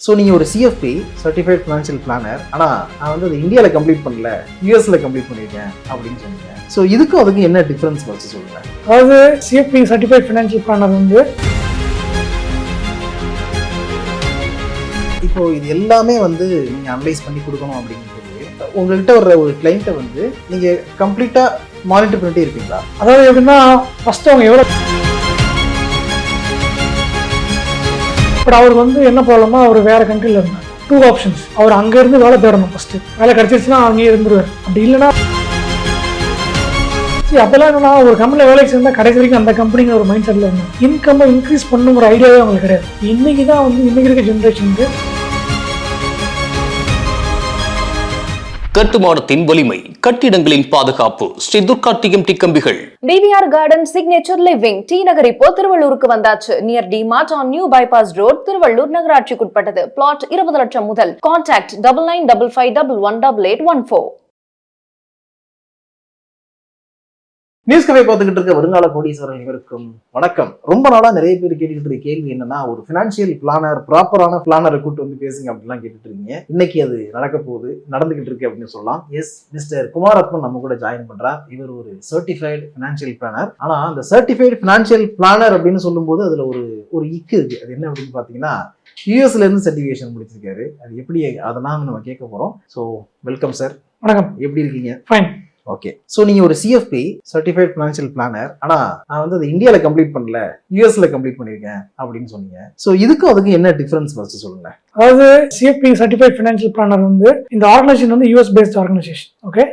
So நீங்கள் ஒரு CFP certified financial planar, ஆனால் நான் வந்து அது இந்தியாவில் கம்ப்ளீட் பண்ணல, யூஎஸில் கம்ப்ளீட் பண்ணியிருக்கேன் அப்படின்னு சொன்னீங்க. ஸோ இதுக்கும் அதுக்கும் என்ன டிஃப்ரென்ஸ் வச்சு சொல்லுங்கள். அதாவது சிஎஃப்பி சர்டிஃபைட் ஃபினான்ஷியல் பிளானர் வந்து இப்போது இது எல்லாமே வந்து நீங்கள் அனலைஸ் பண்ணி கொடுக்கணும் அப்படிங்கிறது உங்கள்கிட்ட வர்ற ஒரு கிளைண்ட்டை வந்து நீங்கள் கம்ப்ளீட்டாக மானிட்டர் பண்ணிட்டே இருப்பீங்களா? அதாவது எப்படின்னா ஃபஸ்ட்டு அவங்க எவ்வளோ பட் அவருக்கு வந்து என்ன ப்ராப்ளமா அவர் வேறு கண்ட்ரியில் இருந்தார். 2 ஆப்ஷன்ஸ். அவர் அங்கேருந்து வேலை தேடணும். ஃபஸ்ட்டு வேலை கிடச்சிருச்சுன்னா அங்கேயே இருந்துருவார். அப்படி இல்லைன்னா அப்போல்லாம் என்னன்னா ஒரு கம்பெனியில் வேலைக்கு சேர்ந்தால் கடைசி வரைக்கும் அந்த கம்பெனிங்கிற ஒரு மைண்ட் செட்டில் இருந்தாங்க. இன்கம்மை இன்க்ரீஸ் பண்ணுங்கிற ஐடியாவே அவங்களுக்கு கிடையாது. இன்னைக்கு தான் வந்து இன்னைக்கு இருக்க ஜென்ரேஷனுக்கு கட்டுமானத்தின் வலிமை, கட்டிடங்களின் பாதுகாப்பு. ஸ்ரீ துர்கா டிஎம்டி கம்பிகள். PVR garden signature living T Nagar இப்போ திருவள்ளூருக்கு வந்தாச்சு. Near D mart on new bypass road, Tiruvallur நகராட்சிக்குட்பட்டது. பிளாட் 20 லட்சம் முதல். கான்டாக்ட் 9955118814. நியூஸ் கஃபே பார்த்துக்கிட்டு இருக்க வருங்கால கோடீஸ்வரர்கள் அனைவருக்கும் வணக்கம். ரொம்ப நாளா நிறைய பேர் கேட்டுக்கிட்டு இருக்க கேள்வி என்னன்னா, ஒரு ஃபினான்ஷியல் பிளானர், ப்ராப்பரான பிளானரை கூட்டு வந்து பேசுங்க அப்படிலாம் கேட்டுட்டு இருக்கீங்க. இன்னைக்கு அது நடக்க போகுது, நடந்துகிட்டு இருக்கு அப்படின்னு சொல்லலாம். எஸ், மிஸ்டர் குமாரப்பன் நம்ம கூட ஜாயின் பண்றார். இவர் ஒரு சர்டிஃபைடு ஃபினான்ஷியல் பிளானர். ஆனா அந்த சர்டிஃபைடு ஃபினான்ஷியல் பிளானர் அப்படின்னு சொல்லும்போது அதுல ஒரு இக்கு இருக்கு. அது என்ன அப்படின்னு பாத்தீங்கன்னா, யூஎஸ்ல இருந்து சர்டிஃபிகேஷன் முடிச்சிருக்காரு. அது எப்படி, அதெல்லாம் நம்ம கேட்க போறோம். So welcome sir. வணக்கம். எப்படி இருக்கீங்க? ஃபைன். ஓகே. ஸோ நீங்கள் ஒரு சிஎஃப்பி சர்டிஃபைட் ஃபினான்ஷியல் பிளானர், ஆனால் நான் வந்து அது இந்தியாவில் கம்ப்ளீட் பண்ணல, யூஎஸ்ல கம்ப்ளீட் பண்ணியிருக்கேன் அப்படின்னு சொன்னீங்க. ஸோ இதுக்கும் அதுக்கும் என்ன டிஃபரன்ஸ் ஃபர்ஸ்ட் சொல்லுங்க. அதாவது சிஎஃப்பி சர்டிஃபைட் ஃபினான்ஷியல் பிளானர் வந்து இந்த ஆர்கனைசேஷன் வந்து US based organisation. Okay.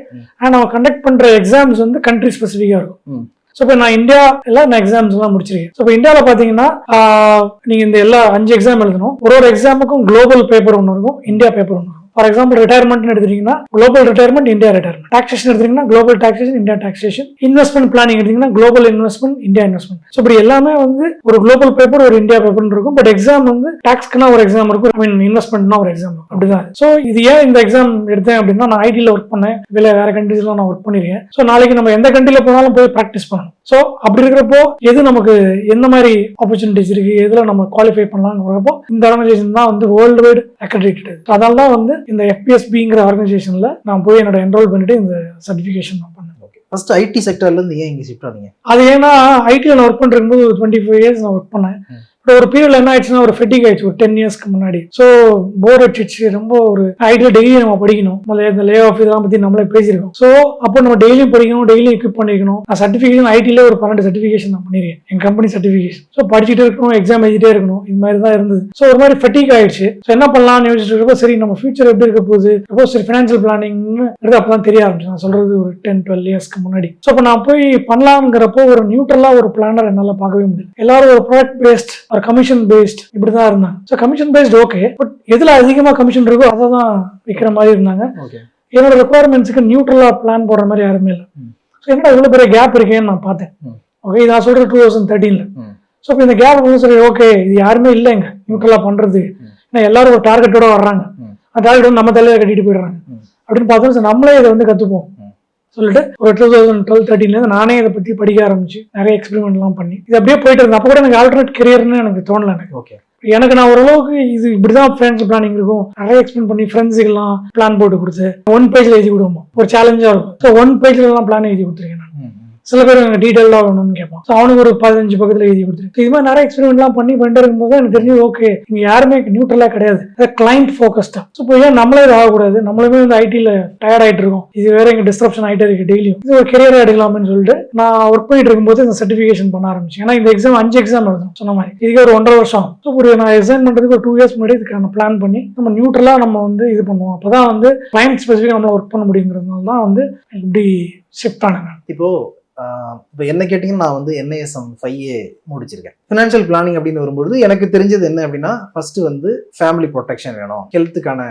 And நம்ம கண்டக்ட் பண்ற எக்ஸாம்ஸ் வந்து கண்ட்ரி ஸ்பெசிஃபிக்காக இருக்கும். ஸோ இப்போ நான் இந்தியாவில் நான் எக்ஸாம்ஸ் எல்லாம் முடிச்சிருக்கேன். ஸோ இப்போ இந்தியாவில் பார்த்தீங்கன்னா நீங்கள் இந்த எல்லா 5 எக்ஸாம் எழுதணும். ஒரு எக்ஸாமுக்கும் குளோபல் பேப்பர் ஒன்று இருக்கும், இந்தியா பேப்பர் ஒன்று இருக்கும். ஃபார் எக்ஸாம்பிள் ரிட்டையர்மெண்ட் எடுத்தீங்கன்னா global retirement, India retirement. Taxation எடுத்தீங்கன்னா global taxation, India taxation. Investment planning எடுத்தீங்கன்னா global investment, India investment. So இப்படி எல்லாமே வந்து ஒரு குளோபல் பேப்பர், ஒரு இந்தியா பேப்பர் இருக்கும். பட் எக்ஸாம் வந்து டாக்ஸ்க்குனா ஒரு எக்ஸாம் இருக்கும், ஐ மீன் இன்வெஸ்ட்மெண்ட்னா ஒரு எக்ஸாம் இருக்கும். அப்படிதான். ஸோ இது ஏன் இந்த எக்ஸாம் எடுத்தேன் அப்படின்னா, நான் ஐடியில் ஒர்க் பண்ணேன், வேற கண்ட்ரீஸ்லாம் நான் ஒர்க் பண்ணிருக்கேன். ஸோ நாளைக்கு நம்ம எந்த கண்ட்ரியில் போனாலும் போய் ப்ராக்டிஸ் பண்ணணும். ஸோ அப்படி இருக்கிறப்போ எது நமக்கு எந்த மாதிரி ஆப்பர்ச்சுனிட்டிஸ் இருக்கு, எதுல நம்ம குவாலிஃபை பண்ணலாம்ங்கிறப்போ இந்த ஆர்கனைசேஷன் தான் வந்து வேர்ல்டு வைடு அக்ரெடிட்டட். அதனால தான் வந்து இந்த FPSBங்கிற ஆர்கனைசேஷன்ல நான் போய் என்னோட என்ரோல் பண்ணிட்டு இந்த சர்டிஃபிகேஷன் நான் பண்ணேன். ஃபர்ஸ்ட் ஐடி செக்டர்ல இருந்து ஏன் இங்க ஷிஃப்ட் ஆனீங்க? அது ஏன்னா ஐடியில் நான் ஒர்க் பண்ணிருக்கும்போது ஒரு 25 இயர்ஸ் நான் ஒர்க் பண்ணேன். இப்போ ஒரு பீரியட்ல என்ன ஆயிடுச்சுன்னா, ஒரு ஃபெட்டிக் ஆயிடுச்சு ஒரு 10 இயர்ஸ்க்கு முன்னாடி. ஸோ போர் அடிச்சிச்சு ரொம்ப. ஒரு ஐடியா டெய்லி நம்ம படிக்கணும். இந்த லே ஆஃப் இதெல்லாம் பத்தி நம்மளே பேசியிருக்கோம். ஸோ அப்போ நம்ம டெய்லியும் படிக்கணும், டெய்லியும் எக்யூப் பண்ணிக்கணும். நான் சர்டிஃபிகேஷன் ஐடியில ஒரு 12 சர்டிஃபிகேஷன் நான் பண்ணிருக்கேன், என் கம்பெனி சர்டிஃபிகேஷன். ஸோ படிச்சுட்டே இருக்கணும், எக்ஸாம் எழுதிட்டே இருக்கணும், இது மாதிரி தான் இருந்தது. ஸோ ஒரு மாதிரி ஃபெட்டிக் ஆயிடுச்சு. ஸோ என்ன பண்ணலாம்னு யோசிச்சுட்டு இருக்கப்போ, சரி நம்ம ஃபியூச்சர் எப்படி இருக்க போகுது, அப்போ சரி ஃபினான்ஷியல் பிளானிங்னு அப்பதான் தெரிய ஆரம்பிச்சு. நான் சொல்றது ஒரு 10-12 இயர்ஸ்க்கு முன்னாடி. ஸோ இப்போ நான் போய் பண்ணலாம்ங்கிறப்போ ஒரு நியூட்ரலா ஒரு பிளானர் என்னால பார்க்கவே முடியும். எல்லாரும் ஒரு ப்ராடக்ட் பேஸ்ட், ஒரு கமிஷன் பேஸ்ட் இப்படிதான் இருந்தாங்க. So commission based okay, but எதுல அதிகமா கமிஷன் இருக்கோ அதை தான் விற்கிற மாதிரி இருந்தாங்க. என்னோட ரெக்குவயர்மெண்ட்ஸுக்கு நியூட்ரலா பிளான் போடுற மாதிரி யாருமே இல்லை. ஸோ என்னடா இவ்வளவு பெரிய கேப் இருக்கேன்னு நான் பார்த்தேன். ஓகே, நான் சொல்றேன் 2013. ஸோ இப்போ இந்த கேப் வந்து சரி ஓகே, இது யாருமே இல்லைங்க நியூட்ரலா பண்றது. ஏன்னா எல்லாரும் ஒரு டார்கெட்டோட வர்றாங்க, அந்த டார்கெட் வந்து நம்ம தலையில கட்டிட்டு போயிடுறாங்க அப்படின்னு பார்த்தோம். நம்மளே இதை வந்து கத்துப்போம் சொல்லிட்டு ஒரு 2012-13 நானே இதை பத்தி படிக்க ஆரம்பிச்சு நிறைய எக்ஸ்பெரிமெண்ட் எல்லாம் பண்ணி இது அப்படியே போயிட்டு இருந்தேன். அப்போ கூட எனக்கு ஆல்டர்னேட் கெரியர்னு எனக்கு தோணல. எனக்கு நான் ஓரளவுக்கு இது இப்படிதான் ஃபினான்ஷியல் பிளானிங் இருக்கும் நிறைய எக்ஸ்பிளைன் பண்ணி ஃப்ரெண்ட்ஸுக்கெல்லாம் பிளான் போட்டு கொடுத்து 1 பேஜ்ல எழுதி கொடுப்போம். ஒரு சேலஞ்சா இருக்கும். ஸோ 1 பேஜ்ல எல்லாம் பிளான் எழுதி கொடுத்துருக்கேன் நான். சில பேர் டீடைலா வேணும்னு கேட்பான். ஸோ அவனுக்கு ஒரு 15 பக்கத்துல எழுதி கொடுத்துருக்கு. இது மாதிரி நிறைய எக்ஸ்பெரிமெண்ட்லாம் பண்ணிட்டு இருக்கும்போது எனக்கு தெரிஞ்சது ஓகே, இங்க யாருமே நியூட்ரலா கிடையாது, கிளைண்ட் ஃபோக்கஸ்டா. ஸோ இப்போ ஏன் நம்மளே இது ஆகக்கூடாது, நம்மளுமே வந்து ஐடியில் டயர்ட் ஆயிட்டு இருக்கோம், இது வேற இங்க டிஸ்ட்ரப்ஷன் ஆகிட்டே இருக்கு டெய்லியும், இது ஒரு கெரியரா எடுக்கலாம்னு சொல்லிட்டு நான் ஒர்க் பண்ணிட்டு இருக்கும்போது இந்த சர்டிஃபிகேஷன் பண்ண ஆரம்பிச்சேன். ஏன்னா இந்த எக்ஸாம் 5 எக்ஸாம் எழுதணும் சொன்ன மாதிரி. இதுக்கு ஒரு 1.5 வருஷம். ஸோ ஒரு நான் எக்ஸாம் பண்றதுக்கு ஒரு 2 இயர்ஸ் முன்னாடி இதுக்கான பிளான் பண்ணி நம்ம நியூட்ரலா நம்ம வந்து இது பண்ணுவோம். அப்பதான் வந்து கிளைண்ட் ஸ்பெசிஃபிக்காக நம்மள ஒர்க் பண்ண முடியுங்கிறதுனால தான் வந்து இப்படி ஷிஃப்ட் ஆனேன். இப்போ என்ன கேட்டீங்கன்னா, நான் வந்து NISM 5A முடிச்சிருக்கேன். ஃபினான்ஷியல் பிளானிங் அப்படின்னு வரும்பொழுது எனக்கு தெரிஞ்சது என்ன அப்படின்னா, ஃபர்ஸ்ட் வந்து ஃபேமிலி ப்ரொடெக்ஷன் வேணும், ஹெல்த்துக்கான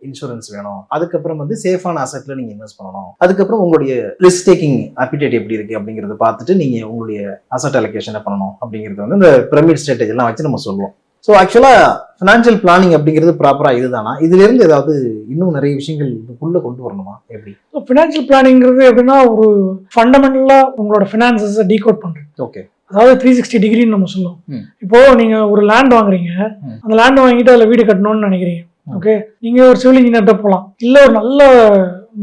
இன்சூரன்ஸ் வேணும், அதுக்கப்புறம் வந்து சேஃபான அசெட்ல நீங்க இன்வெஸ்ட் பண்ணணும், அதுக்கப்புறம் உங்களுடைய ரிஸ்க் டேக்கிங் அப்பிடைட் எப்படி இருக்கு அப்படிங்கறத பார்த்துட்டு நீங்க உங்களுடைய அசெட் அலோகேஷனை பண்ணணும் அப்படிங்கிறது வந்து இந்த பிரமிட் ஸ்ட்ராட்டஜி எல்லாம் வச்சு நம்ம சொல்லுவோம். ஸோ ஆக்சுவலாக ஃபினான்ஷியல் பிளானிங் அப்படிங்கிறது ப்ராப்பராக இதுதானா, இதுலேருந்து ஏதாவது இன்னும் நிறைய விஷயங்கள் இதுக்குள்ளே கொண்டு வரணுமா எப்படி? ஃபினான்ஷியல் பிளானிங்கிறது எப்படின்னா ஒரு ஃபண்டமெண்டலாக உங்களோட ஃபினான்சஸை டீகோட் பண்ணுறது. ஓகே. அதாவது 360 டிகிரின்னு நம்ம சொல்லுவோம். இப்போ நீங்க ஒரு லேண்ட் வாங்குறீங்க, அந்த லேண்ட் வாங்கிட்டு அதுல வீடு கட்டணும்னு நினைக்கிறீங்க. ஓகே, நீங்க ஒரு சிவில் இன்ஜினியர்கிட்ட போகலாம், இல்ல ஒரு நல்ல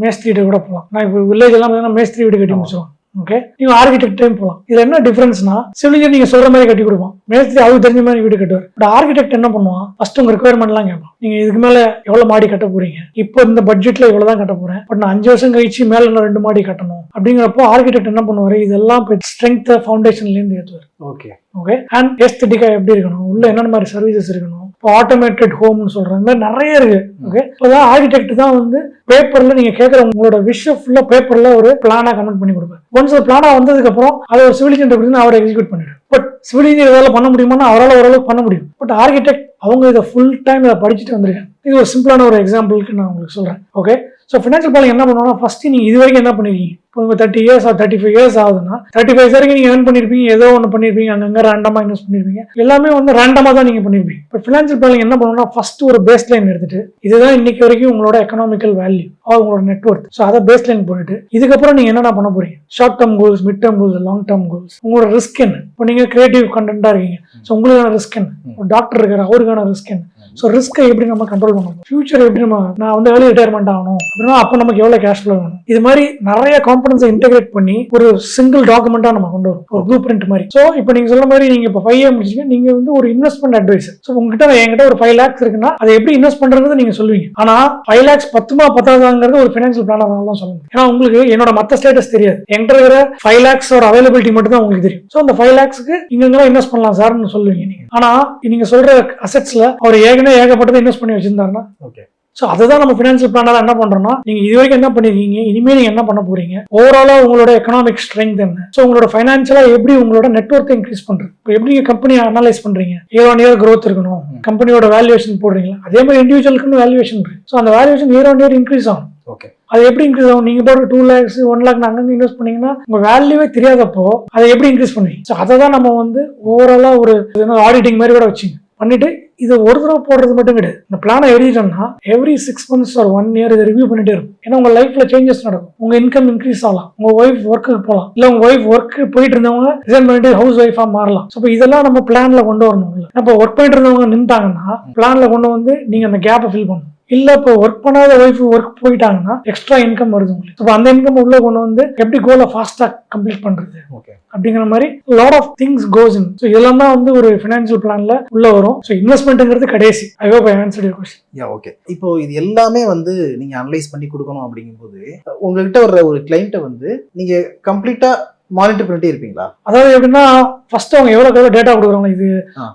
மேஸ்திரிகிட்ட கூட போகலாம். நான் இப்போ வில்லேஜ் எல்லாம் பார்த்தீங்கன்னா மேஸ்திரி வீடு கட்டி முடிச்சிருவாங்க. ஓகே, நீங்க ஆர்கிடெக்டையும் போகலாம். இதுல என்ன டிஃபரன்ஸ்னா, சிவில் இன்ஜினியர் நீங்க சொல்ற மாதிரி கட்டி கொடுப்பான், மேஸ்திரி அவருக்கு தெரிஞ்ச மாதிரி வீடு கட்டுவார். பட் ஆர்கிடெக்ட் என்ன பண்ணுவான், ஃபர்ஸ்ட் உங்க ரெக்குயர்மெண்ட் எல்லாம் கேட்பான். நீங்க இதுக்கு மேல எவ்வளவு மாடி கட்ட போறீங்க, இப்போ இந்த பட்ஜெட்ல இவ்வளவுதான் கட்ட போறேன், பட் நான் 5 வருஷம் கழிச்சு மேல இன்னும் 2 மாடி கட்டணும் அப்படிங்கிறப்போ ஆர்கிடெக்ட் என்ன பண்ணுவாரு, இதெல்லாம் ஸ்ட்ரென்த் ஃபவுண்டேஷன்ல இருந்து ஏற்றுவார். ஓகே ஓகே, அண்ட் எஸ்தெட்டிக்கா எப்படி இருக்கணும், உள்ள என்னென்ன மாதிரி சர்வீசஸ் இருக்கணும், இப்போ ஆட்டோமேட்டட் ஹோம்னு சொல்றாங்க, இந்த மாதிரி நிறைய இருக்கு. ஓகே, இப்போதான் ஆர்கிடெக்ட் தான் வந்து பேப்பர்ல நீங்க கேட்குற உங்களோட விஷயம் ஃபுல்லா பேப்பர்ல ஒரு பிளானா கன்வெர்ட் பண்ணி கொடுப்பாரு. ஒன்ஸ் ஒரு பிளானா வந்ததுக்கு அப்புறம் அதை ஒரு சிவில் இன்ஜினியர் அவர் எக்ஸிக்யூட் பண்ணிடுவார். பட் சிவில் இன்ஜினியர் வேலை பண்ண முடியுமான்னா அவரால் ஓரளவுக்கு பண்ண முடியும். பட் ஆர்கிடெக்ட் அவங்க இதை ஃபுல் டைம் இதை படிச்சுட்டு வந்திருக்காங்க. இது ஒரு சிம்பிளான ஒரு எக்ஸாம்பிளுக்கு நான் உங்களுக்கு சொல்றேன். ஓகே, ஸோ ஃபினான்ஷியல் பிளானிங் என்ன பண்ணுவோம்னா, ஃபர்ஸ்ட் நீங்க இது வரைக்கும் என்ன பண்ணிருக்கீங்க, இப்போ உங்க 30 years 35 years ஆகுதுன்னா 35 வரைக்கும் நீங்க ஏர்ன் பண்ணிருப்பீங்க, ஏதோ ஒன்று பண்ணிருப்பீங்க, அங்கங்க ரேண்டமா இன்வெஸ்ட் பண்ணிருப்பீங்க, எல்லாமே வந்து ரேண்டமா தான் நீங்க பண்ணிருப்பீங்க. இப்போ ஃபினான்ஷியல் பிளானிங் என்ன பண்ணுவோம்னா, ஃபர்ஸ்ட் ஒரு பேஸ் லைன் எடுத்துட்டு இதுதான் இன்னைக்கு வரைக்கும் உங்களோட எக்கனாமிக்கல் வேல்யூ, உங்களோட நெட்வொர்க், ஸோ அதை பேஸ் லைன் போட்டுட்டு இதுக்கப்புறம் நீங்க என்னென்ன பண்ண போறீங்க, short term goals, mid term goals, long term goals, உங்களோட ரிஸ்க் என்ன. இப்போ நீங்க கிரியேட்டிவ் கண்டென்ட்டா இருக்கீங்க, ஸோ உங்களுக்கான ரிஸ்க் என்ன, ஒரு டாக்டர் இருக்காரு அவருக்கான ரிஸ்க் என்ன, ஸோ ரிஸ்க்கை எப்படி நம்ம கண்ட்ரோல் பண்ணணும், ஃபியூச்சர் எப்படி நான் வந்து ஏர்லி ரிட்டையர்மெண்ட் ஆகணும் அப்படின்னா அப்போ நமக்கு எவ்வளோ கேஷ் ஃப்ளோ வேணும், இது மாதிரி நிறைய காம்பனன்ஸை இன்டெகிரேட் பண்ணி ஒரு சிங்கிள் டாக்குமெண்ட்டாக நம்ம கொண்டு வரும், ஒரு ப்ளூ பிரிண்ட் மாதிரி. ஸோ இப்போ நீங்கள் சொல்ல மாதிரி நீங்கள் இப்போ 5 year முடிச்சிங்க, நீங்கள் வந்து ஒரு இன்வெஸ்ட்மெண்ட் அட்வைசர். ஸோ உங்ககிட்ட என்கிட்ட ஒரு 5 lakhs இருக்குன்னா அதை எப்படி இன்வெஸ்ட் பண்ணுறது நீங்கள் சொல்லுவீங்க. ஆனால் 5 lakhs 10 ஒரு ஃபினான்ஷியல் பிளானர் தான் சொல்லணும். ஏன்னா உங்களுக்கு என்னோட மற்ற ஸ்டேட்டஸ் தெரியாது, என்கிட்ட இருக்கிற 5 lakhs அவைலபிலிட்டி மட்டும் தான் உங்களுக்கு தெரியும். ஸோ அந்த 5 lakhsக்கு இங்கெல்லாம் இன்வெஸ்ட் பண்ணலாம் சார்னு சொல்லுவீங்க நீங்க. ஆனா நீங்க சொல்ற அசெட்ஸ்ல அவர் ஏகப்பட்டதை இன்வெஸ்ட் பண்ணி வச்சிருந்தாருன்னா ஓகே. ஸோ அதுதான் நம்ம ஃபினான்ஷியல் பிளானர் என்ன பண்றோம்னா, நீங்க இது வரைக்கும் என்ன பண்ணிருக்கீங்க, இனிமேல் நீங்க என்ன பண்ண போறீங்க, ஓவராலா உங்களோட எக்கனாமிக் ஸ்ட்ரென்த் என்ன, ஸோ உங்களோட ஃபைனான்சியலா எப்படி உங்களோட நெட்வொர்க் இன்க்ரீஸ் பண்றது, இப்போ எப்படி நீங்க கம்பெனியை அனலைஸ் பண்றீங்க, இயர் ஆன் இயர் growth இருக்கணும், கம்பெனியோட வேல்யூவேஷன் போடுறீங்களா, அதே மாதிரி இண்டிவிஜுவலுக்குன்னு வேல்யூவேஷன் இருக்கு. ஸோ அந்த valuation year on year increase ஆகும். ஓகே, அது எப்படி இன்க்ரீஸ் ஆகும், நீங்க போட்டு 2 lakhs 1 lakh அங்கங்க இன்வெஸ்ட் பண்ணீங்கன்னா உங்க வேல்யூவே தெரியாதப்போ அதை எப்படி இன்க்ரீஸ் பண்ணுவீங்க. ஸோ அதை தான் நம்ம வந்து ஓவராலா ஒரு ஆடிட்டிங் மாதிரி கூட வச்சுங்க பண்ணிட்டு இது ஒரு தடவை போடுறது மட்டும் கிடையாது. இந்த பிளானை எழுதிட்டோம்னா எவ்ரி 6 months or 1 year இதை ரிவ்யூ பண்ணிட்டே இருக்கும். ஏன்னா உங்க லைஃப்ல சேஞ்சஸ் நடக்கும், உங்க இன்கம் இன்க்ரீஸ் ஆகலாம், உங்க ஒய்ஃப் ஒர்க்குக்கு போகலாம், இல்ல உங்க ஒய்ஃப் ஒர்க் போயிட்டு இருந்தவங்க ரிசைன் பண்ணிட்டு ஹவுஸ் ஒய்ஃபா மாறலாம். ஸோ இதெல்லாம் நம்ம பிளான்ல கொண்டு வரணும். இல்லை இப்போ ஒர்க் பண்ணிட்டு இருந்தவங்க நின்றுட்டாங்கன்னா பிளான்ல கொண்டு வந்து நீங்க அந்த கேப்பை ஃபில் பண்ணணும். இல்ல இப்போ ஒர்க் பண்ணாத ஒய்ஃப் ஒர்க் போயிட்டாங்கன்னா எக்ஸ்ட்ரா இன்கம் வருது உங்களுக்கு. இப்போ அந்த இன்கம் உள்ள கொண்டு வந்து எப்படி கோலை ஃபாஸ்டா கம்ப்ளீட் பண்றது அப்படிங்கிற மாதிரி lot of things goes in. So இதெல்லாம் தான் வந்து ஒரு ஃபினான்ஷியல் பிளான்ல உள்ள வரும். ஸோ இன்வெஸ்ட்மெண்ட்ங்கிறது கடைசி. I hope I answered your question. Yeah okay. இப்போ இது எல்லாமே வந்து நீங்க அனலைஸ் பண்ணி கொடுக்கணும் அப்படிங்கும்போது உங்ககிட்ட வர்ற ஒரு கிளைண்ட்டை வந்து நீங்க கம்ப்ளீட்டா மானிட்டர் பண்ணிட்டே இருப்பீங்களா? அதாவது எப்படின்னா ஃபர்ஸ்ட் அவங்க எவ்வளவு டேட்டா கொடுக்குறாங்க, இது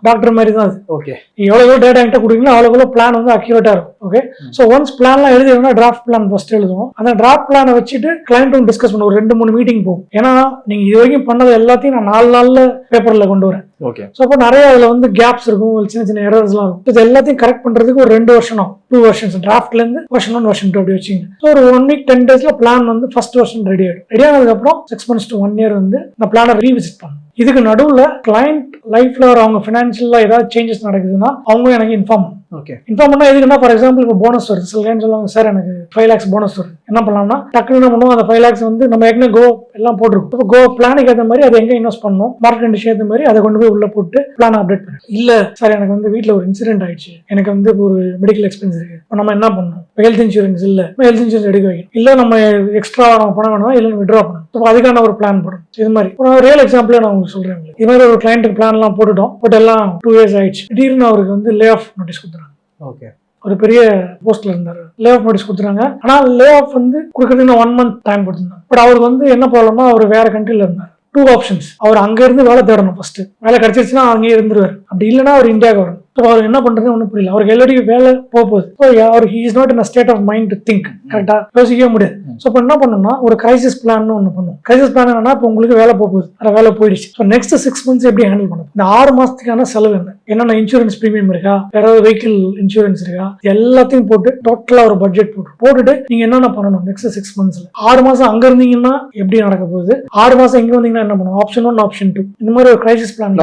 டாக்டர் மாதிரி தான் அது. ஓகே, எவ்வளவு டேட்டா என்கிட்ட கொடுக்குறீங்களோ அவ்வளவு பிளான் வந்து அக்யூரேட்டா இருக்கும். ஓகே, ஸோ ஒன்ஸ் பிளான்லாம் எழுதினா டிராஃப்ட் பிளான் ஃபர்ஸ்ட் எழுதுவோம். அந்த டிராஃப்ட் பிளானை வச்சுட்டு கிளைண்ட்டும் டிஸ்கஸ் பண்ணுவோம், ஒரு 2-3 மீட்டிங் போகும். ஏன்னா நீங்க இது வரைக்கும் பண்ணது எல்லாத்தையும் நான் 4 நாள்ல பேப்பர்ல கொண்டு வரேன். ஓகே, ஸோ அப்போ நிறைய அதுல வந்து கேப்ஸ் இருக்கும், சின்ன சின்ன எரர்ஸ்லாம் இருக்கும். இது எல்லாத்தையும் கரெக்ட் பண்றதுக்கு ஒரு 2 வருஷம் ஆகும். 2 versions டிராஃப்ட்ல இருந்து version 1 version 2 அப்படி வச்சுங்க. ஸோ ஒரு 1 week 10 daysல பிளான் வந்து ஃபர்ஸ்ட் வெர்ஷன் ரெடி ஆயிடும். ரெடி ஆனதுக்கு அப்புறம் 6 months to 1 year வந்து இந்த பிளானை ரீவிசிட் பண்ணும். இதுக்கு நடுவுல கிளைண்ட் லைஃப்ல அவங்க ஃபினான்ஷியலா ஏதாவது சேஞ்சஸ் நடக்குதுன்னா அவங்க எனக்கு இன்ஃபார்ம் பண்ணும். ஓகே, இன்ஃபார்ம் பண்ணா எதுக்குன்னா ஃபார் எக்ஸாம்பிள் இப்போ போனஸ் வருது, சில டைம் சொல்லுவாங்க சார் எனக்கு 5 lakhs போனஸ் வருது, என்ன பண்ணலாம்னா டக்குனு என்ன பண்ணுவோம், அந்த 5 lakhs வந்து நம்ம ஏற்கனவே கோ எல்லாம் போட்டிருக்கோம். இப்போ கோ பிளானுக்கு ஏற்ற மாதிரி அதை எங்க இன்வெஸ்ட் பண்ணணும், மார்க்கெட் கண்டிஷன் ஏற்ற மாதிரி அதை கொண்டு போய் உள்ள போட்டு பிளான் அப்டேட் பண்ணணும். இல்ல சார் எனக்கு வந்து வீட்டில் ஒரு இன்சிடென்ட் ஆயிடுச்சு, எனக்கு வந்து ஒரு மெடிக்கல் எக்ஸ்பென்ஸ் இருக்கு, இப்போ நம்ம என்ன பண்ணணும், ஹெல்த் இன்சூரன்ஸ் இல்ல ஹெல்த் இன்சூரன்ஸ் எடுக்க வைக்கணும், இல்ல நம்ம எக்ஸ்ட்ரா நம்ம பணம் வேணும், இல்லை விட்ரா பண்ணணும். ஸோ அதுக்கான ஒரு பிளான் போடும். இது மாதிரி ஒரு ரியல் எக்ஸாம்பிளே நான் உங்களுக்கு சொல்றேன். இது மாதிரி ஒரு கிளைண்ட்டுக்கு பிளான் எல்லாம் போட்டுட்டோம், பட் எல்லாம் 2 years ஆயிடுச்சு. திடீர்னு அவருக்கு வந்து லே ஆஃப் நோட்டீஸ் கொடுத்துறாங்க. ஓகே, ஒரு பெரிய போஸ்ட்ல இருந்தாரு, லே ஆஃப் நோட்டீஸ் கொடுத்துறாங்க. ஆனா லே ஆஃப் வந்து கொடுக்கறதுக்கு 1 month டைம் கொடுத்துருந்தாங்க. பட் அவருக்கு வந்து என்ன ப்ராப்ளம்னா அவர் வேற கண்ட்ரில இருந்தார். 2 options, அவர் அங்க இருந்து வேலை தேடணும். ஃபர்ஸ்ட் வேலை கிடைச்சிருச்சுன்னா அங்கேயே இருந்துருவாரு, அப்படி இல்லைன்னா அவர் இந்தியாவுக்கு வரணும். அவருக்கு என்ன பண்றது ஒன்றும் புரியல, அவருக்கு எல்லாடி வேலை போகுது. அவர் he is not in a state of mind to think, கரெக்டா யோசிக்கவே முடியாது. ஸோ இப்போ என்ன பண்ணணும்னா ஒரு கிரைசிஸ் பிளான் ஒன்று பண்ணும். கிரைசிஸ் பிளான் என்னன்னா இப்போ உங்களுக்கு வேலை போகுது, அந்த வேலை போயிடுச்சு. ஸோ நெக்ஸ்ட் 6 months எப்படி ஹேண்டில் பண்ணும், இந்த 6 மாசத்துக்கான செலவு என்ன, என்னென்ன இன்சூரன்ஸ் ப்ரீமியம் இருக்கா, யாராவது வெஹிக்கிள் இன்சூரன்ஸ் இருக்கா, எல்லாத்தையும் போட்டு டோட்டலா ஒரு பட்ஜெட் போட்டுட்டு நீங்க என்னென்ன பண்ணணும் நெக்ஸ்ட் 6 monthsல. 6 மாசம் அங்க இருந்தீங்கன்னா எப்படி நடக்க போகுது, 6 மாசம் இங்க வந்தீங்கன்னா என்ன பண்ணும், ஆப்ஷன் 1 ஆப்ஷன் 2 இந்த மாதிரி ஒரு crisis plan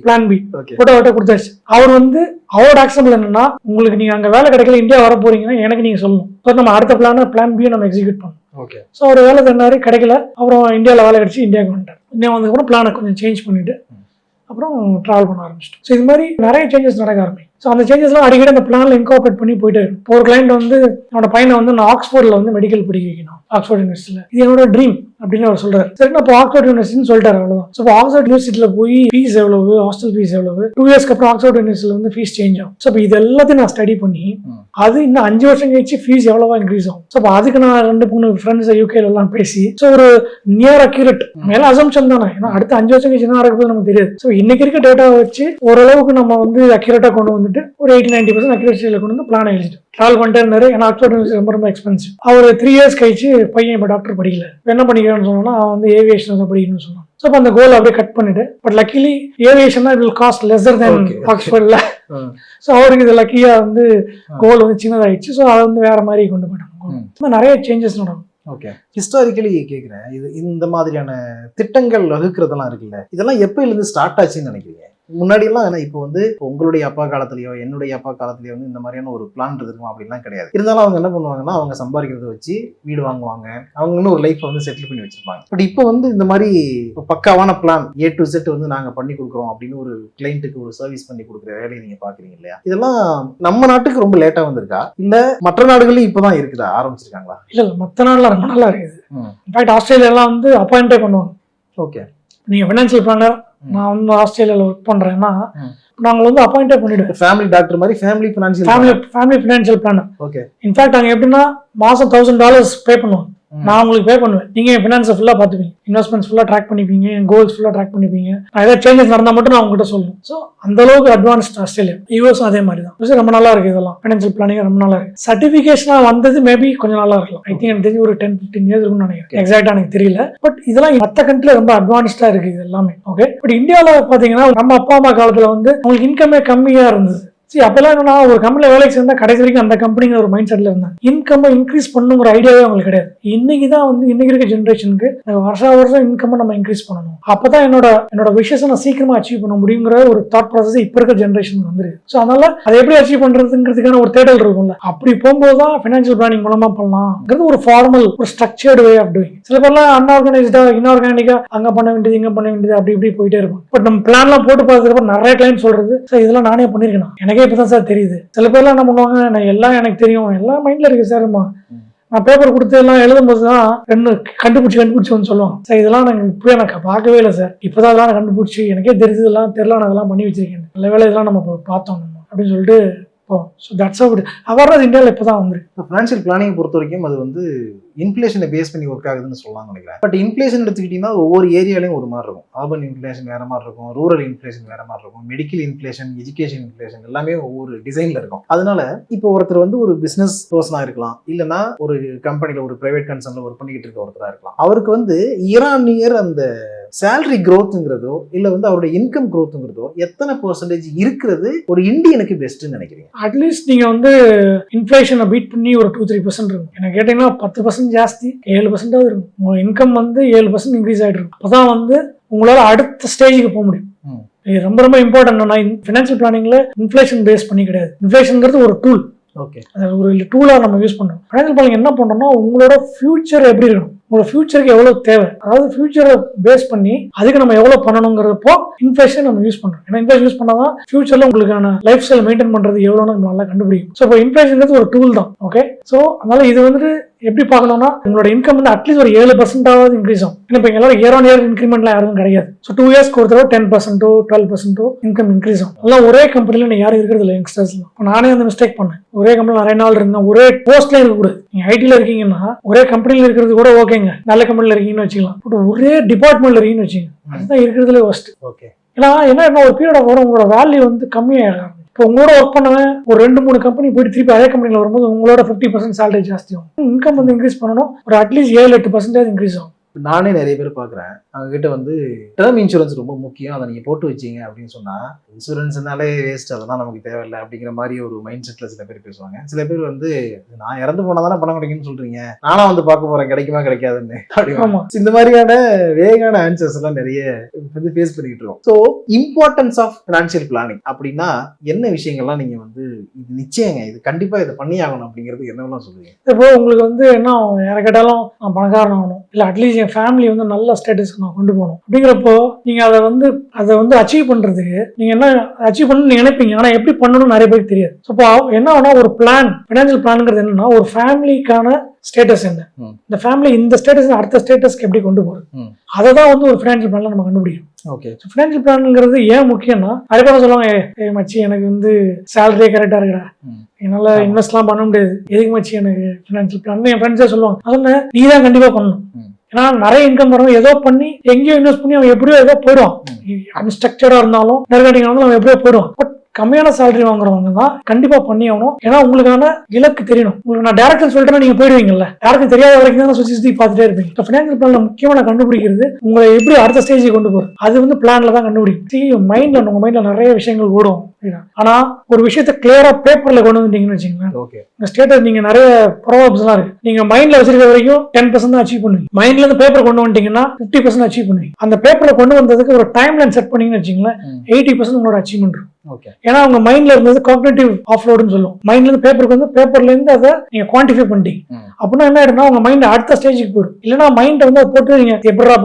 plan B photo கொடுத்தாச்சு. அவர் வந்து அவரோட ஆக்சம்பிள் என்னன்னா உங்களுக்கு நீங்க அங்க வேலை கிடைக்கல, இந்தியா வர போறீங்கன்னா எனக்கு நீங்க சொல்லணும். நம்ம அடுத்த பிளான் பி நம்ம எக்ஸிக்யூட் பண்ணணும். ஓகே. ஸோ அவர் வேலை தந்தாரு, கிடைக்கல. அப்புறம் இந்தியாவில் வேலை கிடைச்சி இந்தியாவுக்கு வந்துட்டார். இந்தியா வந்ததுக்கப்புறம் பிளானை கொஞ்சம் சேஞ்ச் பண்ணிட்டு அப்புறம் ட்ராவல் பண்ண ஆரம்பிச்சிட்டோம். ஸோ இது மாதிரி நிறைய சேஞ்சஸ் நடக்க ஆரம்பிக்கும். ஸோ அந்த சேஞ்சஸ்லாம் அடிக்கடி அந்த பிளானில் இன்கார்பரேட் பண்ணி போயிட்டே இருக்கும். இப்போ ஒரு கிளைண்ட் வந்து என்னோட பையனை வந்து நான் ஆக்ஸ்போர்டில் வந்து மெடிக்கல் படிக்க வைக்கணும், ஆக்ஸ்போர்ட் யூனிவர்சிட்டியில், இது என்னோட ட்ரீம் அப்படின்னு அவர் சொல்றாரு. சரி, நான் இப்போ ஆக்ஸ்போர்ட் யூனிவர்சிட்டின்னு சொல்லிட்டாரு, அவ்வளோதான். ஸோ இப்போ ஆக்ஸ்போர்ட் யூனிவர்சிட்டியில் போய் ஃபீஸ் எவ்வளவு, ஹாஸ்டல் ஃபீஸ் எவ்வளவு, 2 இயர்ஸ்க்கு அப்புறம் ஆக்ஸ்போர்ட் யூனிவர்சிட்டியில் வந்து ஃபீஸ் சேஞ்ச் ஆகும். ஸோ இப்போ இது எல்லாத்தையும் நான் ஸ்டடி பண்ணி அது இன்னும் 5 வருஷம் கழிச்சு ஃபீஸ் எவ்வளவா இன்க்ரீஸ் ஆகும். ஸோ அப்போ அதுக்கு நான் 2-3 ஃப்ரெண்ட்ஸ் யூகேல எல்லாம் பேசி ஸோ ஒரு நியர் அக்யூரேட் மேலே அசம்ஷன் தானே, ஏன்னா அடுத்த 5 வருஷம் கழிச்சு என்ன நடக்குது நமக்கு தெரியாது. ஸோ இன்னைக்கு இருக்க டேட்டாவை வச்சு ஓரளவுக்கு நம்ம வந்து அக்யூரேட்டாக கொண்டு வந்துட்டு ஒரு 80-90% அக்யூரேசியில் கொண்டு வந்து பிளான் எழுதிட்டு ட்ராவல் பண்ணிட்டே இருந்தாரு. ஏன்னா ஆக்ஸ்போர்ட் யூனிவர்சிட்டி ரொம்ப ரொம்ப எக்ஸ்பென்சிவ். அவர் 3 இயர்ஸ் கழிச்சு பையன் இப்போ டாக்டர் படிக்கல, என்ன பண்ணிக்கிறான்னு சொன்னா அவன் வந்து ஏவியேஷன் தான் படிக்கணும்னு சொன்னான். ஸோ அப்போ அந்த கோல் அப்படியே கட் பண்ணிட்டு, பட் லக்கிலி ஏவியேஷன் தான் வில் காஸ்ட் லெஸர் தேன் ஆக்ஸ்போர்ட்ல. ஸோ அவருக்கு இது லக்கியா வந்து கோல் வந்து சின்னதாயிடுச்சு. ஸோ அதை வந்து வேற மாதிரி கொண்டு போயிட்டாங்க. நிறைய சேஞ்சஸ் நடக்கும். ஓகே, ஹிஸ்டாரிக்கலி கேட்குறேன், இது இந்த மாதிரியான திட்டங்கள் வகுக்கிறதெல்லாம் இருக்குல்ல, இதெல்லாம் எப்பயிலேருந்து ஸ்டார்ட் ஆச்சுன்னு நினைக்கிறீங்க? முன்னாடியெல்லாம் ஏன்னா இப்போ வந்து உங்களுடைய அப்பா காலத்துலயோ என்னுடைய அப்பா காலத்துலயோ வந்து இந்த மாதிரியான ஒரு பிளான் இருக்குமா அப்படிலாம் கிடையாது. இருந்தாலும் அவங்க என்ன பண்ணுவாங்கன்னா அவங்க சம்பாதிக்கிறத வச்சு வீடு வாங்குவாங்க, அவங்க ஒரு லைஃப்பை வந்து செட்டில் பண்ணி வச்சிருப்பாங்க. பட் இப்போ வந்து இந்த மாதிரி பக்காவான பிளான் A to Z வந்து நாங்கள் பண்ணி கொடுக்குறோம் அப்படின்னு ஒரு கிளைண்ட்டுக்கு ஒரு சர்வீஸ் பண்ணி கொடுக்குற வேலையை நீங்க பாக்குறீங்க இல்லையா? இதெல்லாம் நம்ம நாட்டுக்கு ரொம்ப லேட்டா வந்திருக்கா இல்ல மற்ற நாடுகளையும் இப்பதான் இருக்குதா, ஆரம்பிச்சிருக்காங்களா? இல்ல மற்ற நாடுல ரொம்ப நல்லா இருக்குது. இன்ஃபேக்ட் ஆஸ்திரேலியாலாம் வந்து அப்பாயிண்டே பண்ணுவாங்க. ஓகே, நீங்க ஃபினான்ஷியல் பிளானர், நான் வந்து ஆஸ்திரேலியாவில் ஒர்க் பண்றேன்னா நாங்கள் வந்து அப்பாயிண்டே பண்ணிடுவோம். ஃபேமிலி டாக்டர் மாதிரி family financial planar. Okay, in fact அங்கே எப்படின்னா மாசம் $1000 பே பண்ணுவாங்க. நான் உங்களுக்கு பே பண்ணுவேன், நீங்க என் ஃபினான்ஸை ஃபுல்லா பார்த்துப்பீங்க, இன்வெஸ்ட்மெண்ட்ஸ் ஃபுல்லா ட்ராக் பண்ணிப்பீங்க, என் கோல்ஸ் ஃபுல்லா ட்ராக் பண்ணிப்பீங்க. நான் ஏதாவது சேஞ்சஸ் நடந்தால் மட்டும் நான் உங்ககிட்ட சொல்லணும். ஸோ அந்த அளவுக்கு அட்வான்ஸ்ட் ஆஸ்திரேலியா. யூஎஸும் அதே மாதிரி தான். ரொம்ப நல்லா இருக்கு, இதெல்லாம் ஃபினான்ஷியல் பிளானிங் ரொம்ப நல்லா இருக்கு. சர்டிஃபிகேஷனா வந்தது மேபி கொஞ்சம் நல்லா இருக்கலாம். ஐ திங்க் எனக்கு தெரிஞ்சு ஒரு 10-15 இயர்ஸ் இருக்கும்னு நினைக்கிறேன், எக்ஸாக்டா எனக்கு தெரியல. பட் இதெல்லாம் மற்ற கண்ட்ரில ரொம்ப அட்வான்ஸ்டா இருக்கு இது எல்லாமே. ஓகே, பட் இந்தியாவில் பாத்தீங்கன்னா நம்ம அப்பா அம்மா காலத்துல வந்து உங்களுக்கு இன்கமே கம்மியா இருந்தது. சரி, அப்பெல்லாம் என்னன்னா ஒரு கம்பெனில வேலைக்கு சேர்ந்தா கடைசி வரைக்கும் அந்த கம்பெனிங்கிற ஒரு மைண்ட் செட்ல இருந்தாங்க. இன்கம் இன்க்ரீஸ் பண்ணுங்கிற ஐடியாவே அவங்களுக்கு கிடையாது. இன்னைக்கு தான் வந்து இன்னைக்கு இருக்க ஜென்ரேஷனுக்கு வருஷம் இன்கம் நம்ம இன்க்ரீஸ் பண்ணணும், அப்பதான் என்னோட விஷயத்தை நான் சீக்கிரமா அச்சீவ் பண்ண முடியுங்கிற ஒரு தாட் ப்ராசஸ் இப்ப இருக்க ஜென்ரேஷனுக்கு வந்துருக்கு. ஸோ அதனால அதை எப்படி அச்சீவ் பண்றதுங்கிறதுக்கான ஒரு தேடல் இருக்கும்ல, அப்படி போகும்போதுதான் ஃபினான்ஷியல் பிளானிங் மூலமா பண்ணலாம்ங்கிறது ஒரு ஃபார்மல் ஒரு ஸ்ட்ரக்சர்டு வே ஆஃப் டூயிங். சில பேர்லாம் அன்ஆர்கனைஸ்டா இன்ஆர்கானிக்கா அங்க பண்ண வேண்டியது இங்க பண்ண வேண்டியது அப்படி இப்படி போயிட்டே இருக்கும். பட் நம்ம பிளான்லாம் போட்டு பார்த்ததுக்கு நிறைய கிளைண்ட் சொல்றது சார் இதெல்லாம் நானே பண்ணிருக்கேன், எனக்கே இப்பதான் சார் தெரியுது. சில பேர்லாம் என்ன பண்ணுவாங்க, நான் எல்லாம் எனக்கு தெரியும், எல்லாம் மைண்ட்ல இருக்கு சார்மா, நான் பேப்பர் கொடுத்து எல்லாம் எழுதும் போதுதான் கண்டுபிடிச்சு வந்து சொல்லுவாங்க சார் இதெல்லாம் நாங்கள் இப்பவே எனக்கு பார்க்கவே இல்லை சார், இப்பதான் அதெல்லாம் கண்டுபிடிச்சி எனக்கே தெரிஞ்சு இதெல்லாம் தெரியல, நான் அதெல்லாம் பண்ணி வச்சிருக்கேன், நல்ல வேலை இதெல்லாம் நம்ம பார்த்தோம் அப்படின்னு சொல்லிட்டு. ஸோ தட்ஸ் அவுட் அவேர்னஸ் இந்தியாவில் இப்போ தான் வந்து. ஃபினான்ஷியல் பிளானிங் பொறுத்த வரைக்கும் அது வந்து இன்ஃப்ளேஷனை பேஸ் பண்ணி ஒர்க் ஆகுதுன்னு சொல்லலாம்னு நினைக்கிறேன். பட் இன்ஃப்ளேஷன் எடுத்துக்கிட்டீங்கன்னா ஒவ்வொரு ஏரியாலையும் ஒரு மாதிரி இருக்கும். அர்பன் இன்ஃப்ளேஷன் வேற மாதிரி இருக்கும், ரூரல் இன்ஃப்ளேஷன் வேற மாதிரி இருக்கும், மெடிக்கல் இன்ஃப்ளேஷன், எஜுகேஷன் இன்ஃப்ளேஷன் எல்லாமே ஒவ்வொரு டிசைன்ல இருக்கும். அதனால இப்போ ஒருத்தர் வந்து ஒரு பிசினஸ் பர்சனா இருக்கலாம், இல்லைன்னா ஒரு கம்பெனில ஒரு பிரைவேட் கன்சர்ன்ல ஒர்க் பண்ணிக்கிட்டு இருக்க ஒருத்தரா இருக்கலாம். அவருக்கு வந்து இயர் அந்த சேலரி growthங்கிறதோ இல்ல வந்து அவருடைய இன்கம் growthங்கிறதோ எத்தனை பெர்சன்டேஜ் இருக்கிறது ஒரு இந்தியனுக்கு பெஸ்ட்னு நினைக்கிறீங்க? அட்லீஸ்ட் நீங்க வந்து இன்ஃப்ளேஷனை பீட் பண்ணி ஒரு 2-3% இருக்கும். எனக்கு கேட்டீங்கன்னா 10% ஜாஸ்தி 7% இருக்கும். உங்க இன்கம் வந்து 7% இன்க்ரீஸ் ஆகிட்டு இருக்கும். அப்பதான் வந்து உங்களால அடுத்த ஸ்டேஜுக்கு போக முடியும். இது ரொம்ப ரொம்ப இம்பார்ட்டன்ட். ஃபினான்ஷியல் பிளானிங்ல இன்ஃப்ளேஷன் பேஸ் பண்ணி கிடையாது. இன்ஃப்ளேஷன்ங்கிறது ஒரு டூல். ஓகே, அது ஒரு டூலா நம்ம யூஸ் பண்றோம். ஃபினான்ஷியல் பிளானிங் என்ன பண்றோம்னா உங்களோட ஃபியூச்சர் எப்படி இருக்கணும், உங்களோட ஃபியூச்சருக்கு எவ்வளவு தேவை, அதாவது ஃபியூச்சரை பேஸ் பண்ணி அதுக்கு நம்ம எவ்வளவு பண்ணணுங்கிறப்போ இன்ஃப்ளேஷன் நம்ம யூஸ் பண்றோம். ஏன்னா இன்ஃப்ளேஷன் யூஸ் பண்ணாதான் ஃபியூச்சர்ல உங்களுக்கான லைஃப் ஸ்டைல் மெயின்டைன் பண்றது எவ்வளவுன்னு நம்ம நல்லா கண்டுபிடிக்கும். ஸோ இப்போ இன்ஃப்ளேஷன்ங்கிறது ஒரு டூல் தான். ஓகே, ஸோ அதனால இது வந்துட்டு எப்படி பார்க்கணும்னா உங்களோட இன்கம் வந்து அட்லீஸ்ட் ஒரு 7% இன்க்ரீஸ் ஆகும். ஏன்னா இப்போ எல்லாரும் இயர் ஆன் இயர் இன்க்ரிமெண்ட்லாம் யாரும் கிடையாது. ஸோ 2 இயர்ஸ்க்கு ஒரு தடவை 10%, 12% இன்கம் இன்க்ரீஸ் ஆகும். அதெல்லாம் ஒரே கம்பெனில நீங்க யாரும் இருக்கிறது இல்லை, யங்ஸ்டர்ஸ்லாம். இப்போ நானே அந்த மிஸ்டேக் பண்ணேன். ஒரே கம்பெனியில் நிறைய நாள் இருந்தேன், ஒரே போஸ்ட்ல இருக்கக்கூடாது. நீங்க ஐடியில் இருக்கீங்கன்னா ஒரே கம்பெனியில் இருக்கிறது கூட ஓகேங்க, நல்ல கம்பெனியில் இருக்கீங்கன்னு வச்சுக்கலாம். பட் ஒரே டிபார்ட்மெண்ட்ல இருக்கீங்கன்னு வச்சுங்க, அதுதான் இருக்கிறதுல ஒஸ்ட். ஓகே, ஏன்னா என்ன ஒரு பீரியட் ஆஃப் வரும் உங்களோட வேல்யூ வந்து கம்மியாகும். இப்போ உங்களோட ஒர்க் பண்ணவன் ஒரு 2-3 கம்பெனி போயிட்டு திருப்பி அதே கம்பெனியில் வரும்போது உங்களோட 50% சேலரி ஜாஸ்தி ஆகும். இன்கம் வந்து இன்க்ரீஸ் பண்ணணும், ஒரு அட்லீஸ்ட் 7-8% இன்க்ரீஸ் ஆகும். நானே நிறைய பேர் பார்க்குறேன், அவங்க கிட்ட வந்து டேர்ம் இன்சூரன்ஸ் ரொம்ப முக்கியம், அதை நீங்கள் போட்டு வச்சீங்க அப்படின்னு சொன்னால் இன்சூரன்ஸ்னாலே வேஸ்ட், அதெல்லாம் நமக்கு தேவையில்லை அப்படிங்கிற மாதிரி ஒரு மைண்ட் செட்டில் சில பேர் பேசுவாங்க. சில பேர் வந்து நான் இறந்து போனால் தானே பணம் கிடைக்குன்னு சொல்கிறீங்க, நானா வந்து பார்க்க போகிறேன் கிடைக்குமா கிடைக்காதுன்னு அப்படிமா. இந்த மாதிரியான வேகான ஆன்சர்ஸ் எல்லாம் நிறைய வந்து ஃபேஸ் பண்ணிக்கிட்டு இருக்கோம். So importance of financial planning அப்படின்னா என்ன விஷயங்கள்லாம் நீங்கள் வந்து இது நிச்சயங்க இது கண்டிப்பாக இதை பண்ணி ஆகணும் அப்படிங்கிறது என்னவெல்லாம் சொல்லுவீங்க? இப்போ உங்களுக்கு வந்து என்ன யாரை கேட்டாலும் நான் பணக்காரன் ஆகணும், இல்லை அட்லீஸ்ட் என் ஃபேமிலி வந்து நல்ல ஸ்டேட்டஸ்க்கு நான் கொண்டு போகணும் அப்படிங்கிறப்போ நீங்கள் அதை வந்து அச்சீவ் பண்ணுறதுக்கு நீங்கள் என்ன அச்சீவ் பண்ணணும்னு நினைப்பீங்க, ஆனால் எப்படி பண்ணணும்னு நிறைய பேருக்கு தெரியாது. ஸோ இப்போ என்ன ஆகுனா ஒரு பிளான், ஃபினான்ஷியல் பிளான்ங்கிறது என்னன்னா ஒரு ஃபேமிலிக்கான ஸ்டேட்டஸ் என்ன, இந்த ஃபேமிலி இந்த ஸ்டேட்டஸ் அடுத்த ஸ்டேட்டஸ்க்கு எப்படி கொண்டு போகிறது, அதை தான் வந்து ஒரு ஃபினான்ஷியல் பிளான்ல நம்ம கண்டுபிடிக்கும். ஓகே, ஃபினான்ஷியல் பிளான்ங்கிறது ஏன் முக்கியம்னா நிறைய பேர் சொல்லுவாங்க, மச்சி எனக்கு வந்து சேலரியே கரெக்டாக இருக்குடா, என்னால இன்வெஸ்ட்லாம் பண்ண முடியாது, எதுக்கு மச்சி எனக்கு ஃபினான்ஷியல் பிளான் என் ஃப்ரெண்ட்ஸே சொல்லுவாங்க. அதனால நீ தான் கண்டிப்பாக பண்ணணும். ஏன்னா நிறைய இன்கம் வரும், ஏதோ பண்ணி எங்கேயோ இன்வெஸ்ட் பண்ணி அவன் எப்படியோ ஏதோ போயிடுவான். அன்ஸ்ட்ரக்சர்டா இருந்தாலும் நெருக்கடிங்க இருந்தாலும் அவன் எப்படியோ போயிடுவான். பட் கம்மியான சேலரி வாங்குறவங்க தான் கண்டிப்பா பண்ணி ஆகணும். ஏன்னா உங்களுக்கான இலக்கு தெரியணும். உங்களுக்கு நான் டேரக்டர் சொல்லிட்டேன்னா நீங்க போயிடுவீங்கல்ல, யாருக்கும் தெரியாத வரைக்கும் தான் சுத்தி பார்த்துட்டே இருப்பீங்க. ஃபினான்ஷியல் பிளான்ல முக்கியமான கண்டுபிடிக்கிறது உங்களை எப்படி அடுத்த ஸ்டேஜுக்கு கொண்டு போறது, அது வந்து பிளான்ல தான் கண்டுபிடிக்கும். உங்க மைண்ட்ல நிறைய விஷயங்கள் ஓடும். ஆனா ஒரு விஷயத்த கிளியரா பேப்பர்ல கொண்டு வந்துட்டீங்கன்னு வச்சுக்கோங்களேன், உங்க ஸ்டேட்டஸ் நீங்க நிறைய ப்ராப்ளம்ஸ் எல்லாம் இருக்கு, நீங்க மைண்ட்ல வச்சிருக்க வரைக்கும் 10% தான் அச்சீவ் பண்ணுவீங்க. மைண்ட்ல இருந்து பேப்பர் கொண்டு வந்துட்டீங்கன்னா 50% அச்சீவ் பண்ணுவீங்க. அந்த பேப்பரை கொண்டு வந்ததுக்கு ஒரு டைம் லைன் செட் பண்ணீங்கன்னு வச்சுக்கோங்களேன், 80% உங்களோட அச்சீவ்மெண்ட் இருக்கும். ஏன்னா உங்க மைண்ட்ல இருந்தது காக்னிட்டிவ் ஆஃப்லோடுன்னு சொல்லுவோம். மைண்ட்ல இருந்து பேப்பருக்கு வந்து பேப்பர்ல இருந்து அதை நீங்க குவான்டிஃபை பண்ணிட்டீங்க அப்படின்னா என்ன ஆயிடும்னா உங்க மைண்ட் அடுத்த ஸ்டேஜுக்கு போயிடும். இல்லைன்னா மைண்ட் வந்து அதை போட்டு நீங்க எப்படா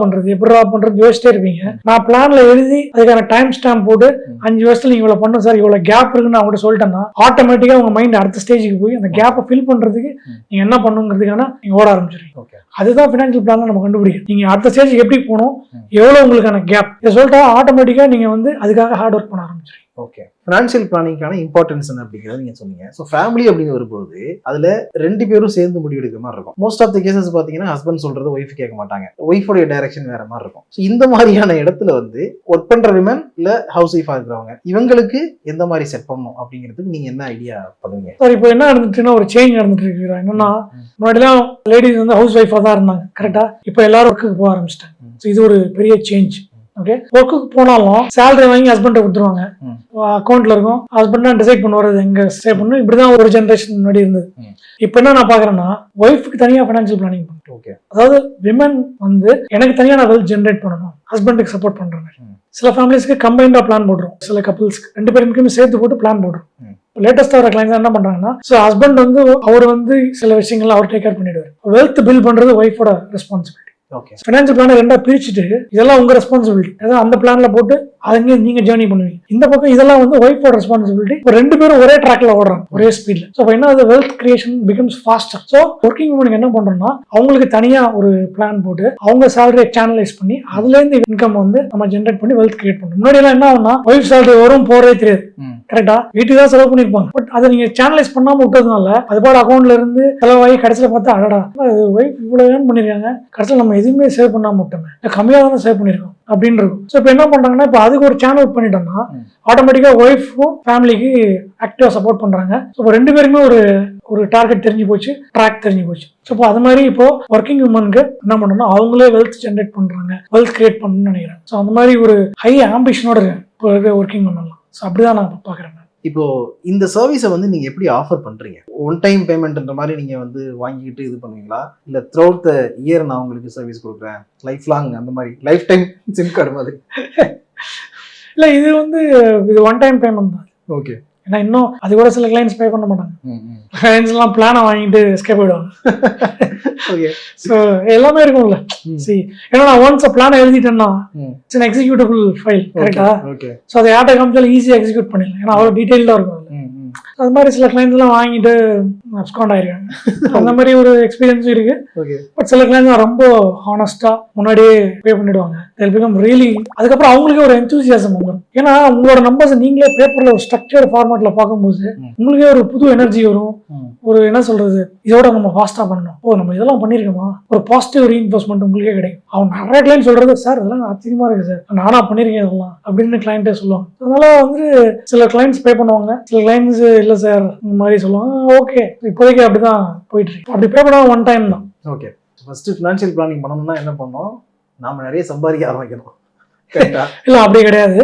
பண்றது யோசிச்சிட்டே இருப்பீங்க. நான் பிளான்ல எழுதி அதுக்கான டைம் ஸ்டாம்ப் போட்டு 5 வருஷத்துல நீங்க இவ்வளவு பண்ணணும் சார், இவ்வளவு கேப் இருக்குன்னு அவங்க சொல்லிட்டேன்னா ஆட்டோமேட்டிக்கா உங்க மைண்ட் அடுத்த ஸ்டேஜுக்கு போய் அந்த கேப்பை ஃபில் பண்றதுக்கு நீங்க என்ன பண்ணுங்கிறதுக்கான நீங்க ஓட ஆரம்பிச்சிருக்கீங்க. அதுதான் ஃபினான்ஷியல் பிளான்ல நம்ம கண்டுபிடிக்கும். நீங்க அடுத்த ஸ்டேஜுக்கு எப்படி போகணும், எவ்வளவு உங்களுக்கான கேப், இதை சொல்லிட்டா ஆட்டோமேட்டிக்கா நீங்க வந்து அதுக்காக ஹார்ட் ஒர்க் பண்ண ஆரம்பிச்சிருக்கீங்க. ஓகே, ஃபினான்ஷியல் பிளானிங்கான இம்பார்ட்டன்ஸ் அப்படிங்கிறத நீங்க சொன்னீங்க. ஸோ ஃபேமிலி அப்படின்னு வரும்போது அதுல 2 பேரும் சேர்ந்து முடிவெடுக்கிற மாதிரி இருக்கும். மோஸ்ட் ஆஃப் த கேசஸ் பாத்தீங்கன்னா ஹஸ்பண்ட் சொல்றது ஒய்ஃப் கேட்க மாட்டாங்க, ஒய்ஃபோடைய டைரக்ஷன் வேற மாதிரி இருக்கும். ஸோ இந்த மாதிரியான இடத்துல வந்து ஒர்க் பண்ற விமன் இல்ல ஹவுஸ் ஒய்ஃபா இருக்கிறவங்க இவங்களுக்கு எந்த மாதிரி செட் பண்ணணும் அப்படிங்கிறதுக்கு நீங்க என்ன ஐடியா பண்ணுவீங்க? சார் இப்போ என்ன நடந்துச்சுன்னா ஒரு சேஞ்ச் நடந்துட்டு இருக்கு. என்னன்னா முன்னாடிலாம் லேடிஸ் வந்து ஹவுஸ் ஒய்ஃபா தான் இருந்தாங்க, கரெக்டா? இப்போ எல்லாரும் ஒர்க்குக்கு போக ஆரம்பிச்சிட்டாங்க. ஸோ இது ஒரு பெரிய சேஞ்ச். ஓகே, ஒர்க்குக்கு போனாலும் சேலரி வாங்கி ஹஸ்பண்ட் கொடுத்துருவாங்க, அக்கௌண்ட்ல இருக்கும், ஹஸ்பண்ட் தான் டிசைட் பண்ணுவாரு எங்க சேவ் பண்ணணும். இப்படிதான் ஒரு ஜென்ரேஷன் முன்னாடி இருந்தது. இப்ப என்ன நான் பாக்குறேன்னா ஒய்ஃபுக்கு தனியா ஃபினான்ஷியல் பிளானிங் பண்ணுறேன். அதாவது விமன் வந்து எனக்கு தனியா நான் வெல்த் ஜென்ரேட் பண்ணணும், ஹஸ்பண்டுக்கு சப்போர்ட் பண்றாங்க. சில ஃபேமிலிஸ்க்கு கம்பைண்டா பிளான் போடுறோம், சில கப்புள்ஸ்க்கு 2 பேருக்குமே சேர்த்து போட்டு பிளான் போடுறோம். லேட்டஸ்டா வர கிளைண்ட்ஸ் என்ன பண்றாங்கன்னா, ஹஸ்பண்ட் வந்து அவர் வந்து சில விஷயங்கள் அவர் டேக் கேர் பண்ணிடுவார். வெல்த் பில்ட் பண்றது ஒய்ஃபோட ரெஸ்பான்சிபிலிட்டி. ஃபினான்ஷியல் பிளான் 2 பிரிச்சுட்டு இதெல்லாம் உங்க ரெஸ்பான்சிபிலிட்டி, அதாவது அந்த பிளான்ல போட்டு அங்கே நீங்க ஜேர்னி பண்ணுவீங்க. இந்த பக்கம் இதெல்லாம் வந்து ஒய்ஃபோட ரெஸ்பான்சிபிலிட்டி. 2 பேரும் ஒரே ட்ராக்ல ஓடுறாங்க, ஒரே ஸ்பீட்ல. ஸோ என்ன wealth creation becomes faster. So working உமனுக்கு என்ன பண்றோம்னா அவங்களுக்கு தனியா ஒரு பிளான் போட்டு அவங்க சேலரியை சேனலைஸ் பண்ணி அதுல இருந்து இன்கம் வந்து நம்ம ஜென்ரேட் பண்ணி வெல்த் கிரியேட் பண்ணணும். முன்னாடி எல்லாம் என்ன ஆகும்னா ஒய்ஃப் சேலரி வரும் போறதே தெரியாது, கரெக்டா? வீட்டுக்கு தான் செலவு பண்ணிருப்பாங்க. பட் அதை நீங்க சேனலைஸ் பண்ணாம விட்டதுனால அது பாடு அக்கௌண்ட்ல இருந்து செலவாகி கடைசியில பார்த்தா அடடா ஒய்ஃப் இவ்வளவு ஏர்ன் பண்ணிருக்காங்க, கடைசியில் நம்ம எதுவுமே சேவ் பண்ணாம விட்டோமே, கம்மியா தானே சேவ் பண்ணிருக்கோம் அப்படின்னு இருக்கும். ஸோ இப்போ என்ன பண்றாங்கன்னா இப்போ அதுக்கு ஒரு சேனல் பண்ணிட்டோம்னா ஆட்டோமேட்டிக்கா ஒய்ஃபும் ஃபேமிலிக்கு ஆக்டிவா சப்போர்ட் பண்றாங்க. ஸோ இப்போ 2 பேருமே ஒரு டார்கெட் தெரிஞ்சு போச்சு, ட்ராக் தெரிஞ்சு போச்சு. ஸோ இப்போ அது மாதிரி இப்போ ஒர்க்கிங் உமனுக்கு என்ன பண்ணணும்னா அவங்களே வெல்த் ஜென்ரேட் பண்றாங்க, வெல்த் கிரியேட் பண்ணணும்னு நினைக்கிறேன். ஸோ அந்த மாதிரி ஒரு ஹை ஆம்பிஷனோட இப்போ இருக்க ஒர்க்கிங் உமன்லாம். ஸோ அப்படிதான் நான் பாக்குறேன். இப்போ இந்த சர்வீஸை வந்து நீங்க எப்படி ஆஃபர் பண்றீங்க? ஒன் டைம் பேமெண்ட்ன்ற மாதிரி நீங்க வந்து வாங்கிக்கிட்டு இது பண்ணுவீங்களா, இல்ல த்ரூ அவுட் த இயர் நான் உங்களுக்கு சர்வீஸ் கொடுக்குறேன் லைஃப் லாங் அந்த மாதிரி லைஃப் டைம் சிம் கார்டு மாதிரி? இல்ல இது வந்து இது ஒன் டைம் பேமெண்ட் தான். ஓகே, ஏன்னா இன்னும் அது கூட சில கிளைண்ட்ஸ் பே பண்ண மாட்டாங்க. கிளைண்ட்ஸ் எல்லாம் பிளானை வாங்கிட்டு எஸ்கேப் ஆயிடுவாங்க. ஸோ எல்லாமே இருக்கும்ல. சரி, ஏன்னா நான் ஒன்ஸ் பிளானை எழுதிட்டேன்னா இட்ஸ் an எக்ஸிக்யூட்டபிள் ஃபைல், கரெக்டா? ஸோ அதை யார்ட்ட காமிச்சாலும் ஈஸியாக எக்ஸிக்யூட் பண்ணிடலாம், ஏன்னா அவ்வளோ டீட்டெயில்டாக இருக்கும். அது மாதிரி சில கிளைண்ட்ஸ் எல்லாம் வாங்கிட்டு அப்ஸ்காண்ட் ஆயிருக்காங்க. அந்த மாதிரி ஒரு எக்ஸ்பீரியன்ஸும் இருக்கு. பட் சில கிளைண்ட்ஸ் ரொம்ப ஹானஸ்டா முன்னாடியே பே பண்ணிடுவாங்க. ரியலி அதுக்கப்புறம் அவங்களுக்கே ஒரு எந்தூசியாசம் வந்துடும். ஏன்னா உங்களோட நம்பர்ஸ் நீங்களே பேப்பர்ல ஒரு ஸ்ட்ரக்சர் ஃபார்மேட்ல பார்க்கும்போது உங்களுக்கே ஒரு புது எனர்ஜி வரும். ஒரு என்ன சொல்றது, இதோட நம்ம ஃபாஸ்டா பண்ணணும், ஓ நம்ம இதெல்லாம் பண்ணிருக்கோமா, ஒரு பாசிட்டிவ் ரீஇன்ஃபோர்ஸ்மெண்ட் உங்களுக்கே கிடைக்கும். அவங்க நிறைய கிளைண்ட் சொல்றது சார் இதெல்லாம் ஆச்சரியமா இருக்கு சார், நானா பண்ணிருக்கேன் இதெல்லாம் அப்படின்னு கிளைண்டே சொல்லுவாங்க. அதனால வந்து சில கிளைண்ட்ஸ் பே பண்ணுவாங்க, சில கிளைண்ட்ஸ் இல்ல சார் இந்த மாதிரி சொல்லுவாங்க. ஓகே, இப்போதைக்கு அப்படிதான் போயிட்டு இருக்கு. அப்படி பே பண்ணா ஒன் டைம் தான். ஓகே, ஃபர்ஸ்ட் ஃபினான்ஷியல் பிளானிங் பண்ணணும்னா என்ன பண்ணோம், நாம நிறைய சம்பாதிக்க ஆரம்பிக்கணும். கரெக்டா? இல்ல அப்படி கிடையாது.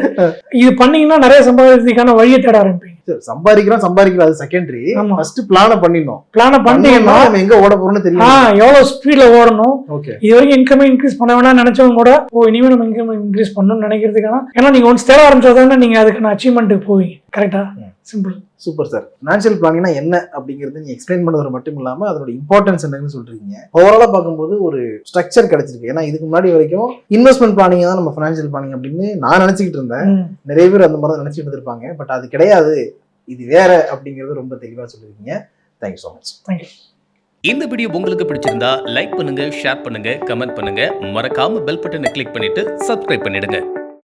இது பண்ணீங்கன்னா நிறைய சம்பாதிக்கிறதுக்கான வழியை தேட ஆரம்பிப்பீங்க. சம்பாதிக்கிறோம் அது செகண்டரி. ஆமா. ஃபர்ஸ்ட் பிளான பண்ணிடணும். பிளான பண்ணீங்கன்னா நம்ம எங்க ஓட போறோம்னு தெரியும். எவ்வளவு ஸ்பீட்ல ஓடணும், ஓகே, இது வரைக்கும் இன்கம் இன்க்ரீஸ் பண்ண வேணாம்னு நினைச்சவங்க கூட இனிமே நம்ம இன்கம் இன்க்ரீஸ் பண்ணணும்னு நினைக்கிறதுக்கான, ஏன்னா நீங்க ஒன்ஸ் தேட ஆரம்பிச்சாதானே நீங்க அதுக்கான அச்சீவ்மெண்ட்டுக்கு போவீங்க. கரெக்டா? சிம்பிள். Super sir. ஃபினான்ஷியல் பிளானிங்னா என்ன அப்படிங்கிறது நீங்க எக்ஸ்பிளைன் பண்ணது மட்டும் இல்லாம அதோட இம்பார்ட்டன்ஸ் என்னன்னு சொல்றீங்க. ஓவராலா பார்க்கும்போது ஒரு ஸ்ட்ரக்சர் கிடைச்சிருக்கு. ஏன்னா இதுக்கு முன்னாடி வரைக்கும் இன்வெஸ்ட்மெண்ட் பிளானிங் தான் நம்ம ஃபினான்ஷியல் பிளானிங் அப்படின்னு நான் நினைச்சுக்கிட்டு இருந்தேன். நிறைய பேர் அந்த மாதிரி தான் நினைச்சிட்டு இருந்திருப்பாங்க. பட் அது கிடையாது, இது வேற அப்படிங்கிறது ரொம்ப தெளிவா சொல்லிருக்கீங்க. Thank you so much. தேங்க்யூ. இந்த வீடியோ உங்களுக்கு பிடிச்சிருந்தா லைக் பண்ணுங்க, ஷேர் பண்ணுங்க, கமெண்ட் பண்ணுங்க. மறக்காம பெல் பட்டனை கிளிக் பண்ணிட்டு சப்ஸ்கிரைப் பண்ணிடுங்க.